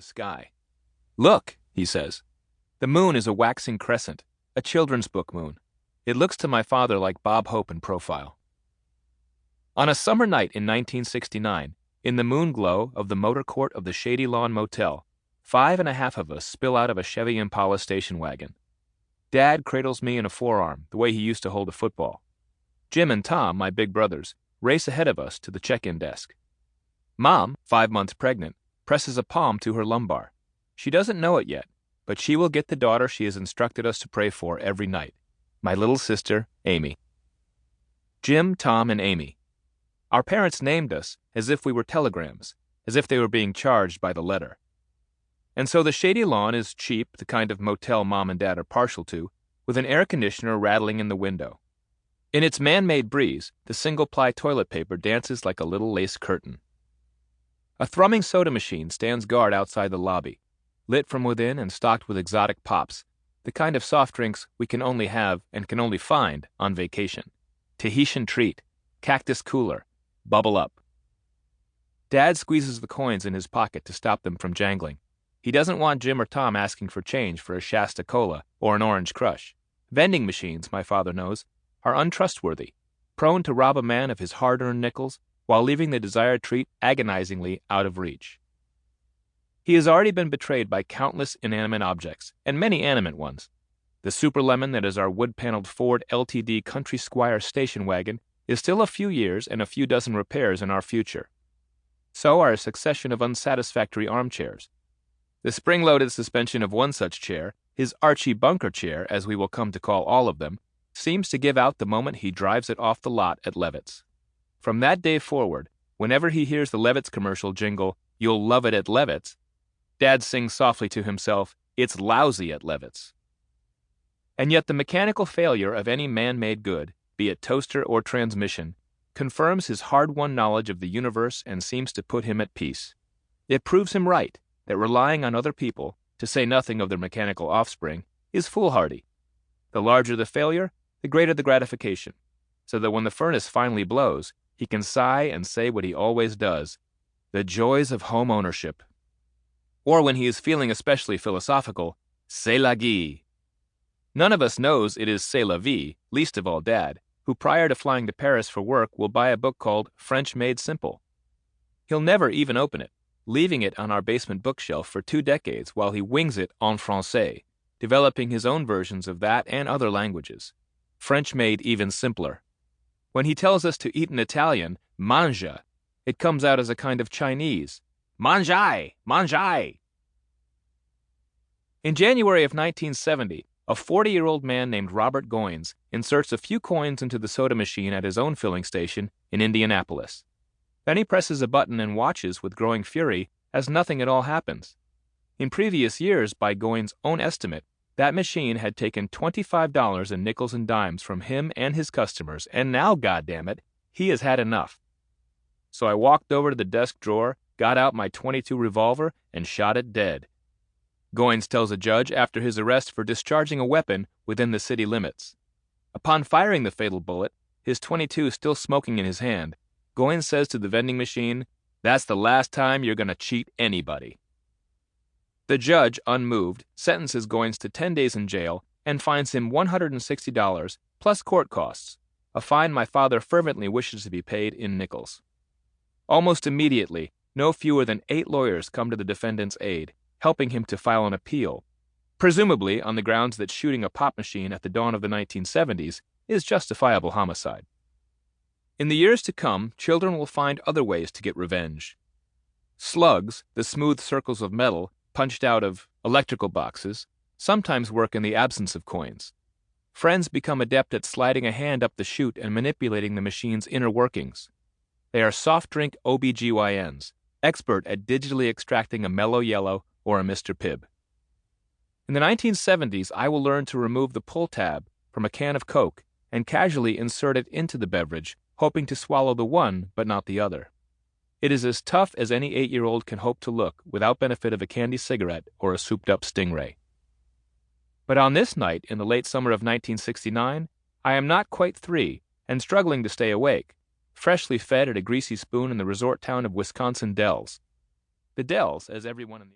sky. "Look," he says. The moon is a waxing crescent, a children's book moon. It looks to my father like Bob Hope in profile. On a summer night in 1969, in the moon glow of the motor court of the Shady Lawn Motel, 5.5 of us spill out of a Chevy Impala station wagon. Dad cradles me in a forearm, the way he used to hold a football. Jim and Tom, my big brothers, race ahead of us to the check-in desk. Mom, 5 months pregnant, presses a palm to her lumbar. She doesn't know it yet, but she will get the daughter she has instructed us to pray for every night. My little sister, Amy. Jim, Tom, and Amy. Our parents named us as if we were telegrams, as if they were being charged by the letter. And so the Shady Lawn is cheap, the kind of motel Mom and Dad are partial to, with an air conditioner rattling in the window. In its man-made breeze, the single-ply toilet paper dances like a little lace curtain. A thrumming soda machine stands guard outside the lobby, lit from within and stocked with exotic pops, the kind of soft drinks we can only have and can only find on vacation. Tahitian Treat, Cactus Cooler, Bubble Up. Dad squeezes the coins in his pocket to stop them from jangling. He doesn't want Jim or Tom asking for change for a Shasta Cola or an Orange Crush. Vending machines, my father knows, are untrustworthy, prone to rob a man of his hard-earned nickels while leaving the desired treat agonizingly out of reach. He has already been betrayed by countless inanimate objects, and many animate ones. The super lemon that is our wood-paneled Ford LTD Country Squire station wagon is still a few years and a few dozen repairs in our future. So are a succession of unsatisfactory armchairs. The spring-loaded suspension of one such chair, his Archie Bunker chair, as we will come to call all of them, seems to give out the moment he drives it off the lot at Levitt's. From that day forward, whenever he hears the Levitt's commercial jingle, "You'll love it at Levitt's," Dad sings softly to himself, "It's lousy at Levitt's." And yet the mechanical failure of any man-made good, be it toaster or transmission, confirms his hard-won knowledge of the universe and seems to put him at peace. It proves him right that relying on other people, to say nothing of their mechanical offspring, is foolhardy. The larger the failure, the greater the gratification, so that when the furnace finally blows, he can sigh and say what he always does, "The joys of home ownership." Or when he is feeling especially philosophical, "C'est la vie." None of us knows it is c'est la vie, least of all Dad, who prior to flying to Paris for work will buy a book called French Made Simple. He'll never even open it, leaving it on our basement bookshelf for 2 decades while he wings it en français, developing his own versions of that and other languages. French made even simpler. When he tells us to eat in Italian, mange, it comes out as a kind of Chinese, mangiai, mangiai. In January of 1970, a 40-year-old man named Robert Goins inserts a few coins into the soda machine at his own filling station in Indianapolis. Then he presses a button and watches with growing fury as nothing at all happens. In previous years, by Goins' own estimate, that machine had taken $25 in nickels and dimes from him and his customers, and now, goddammit, he has had enough. So I walked over to the desk drawer, got out my .22 revolver, and shot it dead. Goins tells a judge after his arrest for discharging a weapon within the city limits. Upon firing the fatal bullet, his .22 still smoking in his hand, Goins says to the vending machine, "That's the last time you're going to cheat anybody." The judge, unmoved, sentences Goins to 10 days in jail and fines him $160 plus court costs, a fine my father fervently wishes to be paid in nickels. Almost immediately, no fewer than 8 lawyers come to the defendant's aid, helping him to file an appeal, presumably on the grounds that shooting a pop machine at the dawn of the 1970s is justifiable homicide. In the years to come, children will find other ways to get revenge. Slugs, the smooth circles of metal punched out of electrical boxes, sometimes work in the absence of coins. Friends become adept at sliding a hand up the chute and manipulating the machine's inner workings. They are soft drink OBGYNs, expert at digitally extracting a Mellow Yellow or a Mr. Pibb. In the 1970s, I will learn to remove the pull tab from a can of Coke and casually insert it into the beverage, hoping to swallow the one but not the other. It is as tough as any 8-year-old can hope to look without benefit of a candy cigarette or a souped-up Stingray. But on this night in the late summer of 1969, I am not quite 3 and struggling to stay awake, freshly fed at a greasy spoon in the resort town of Wisconsin Dells. The Dells, as everyone in the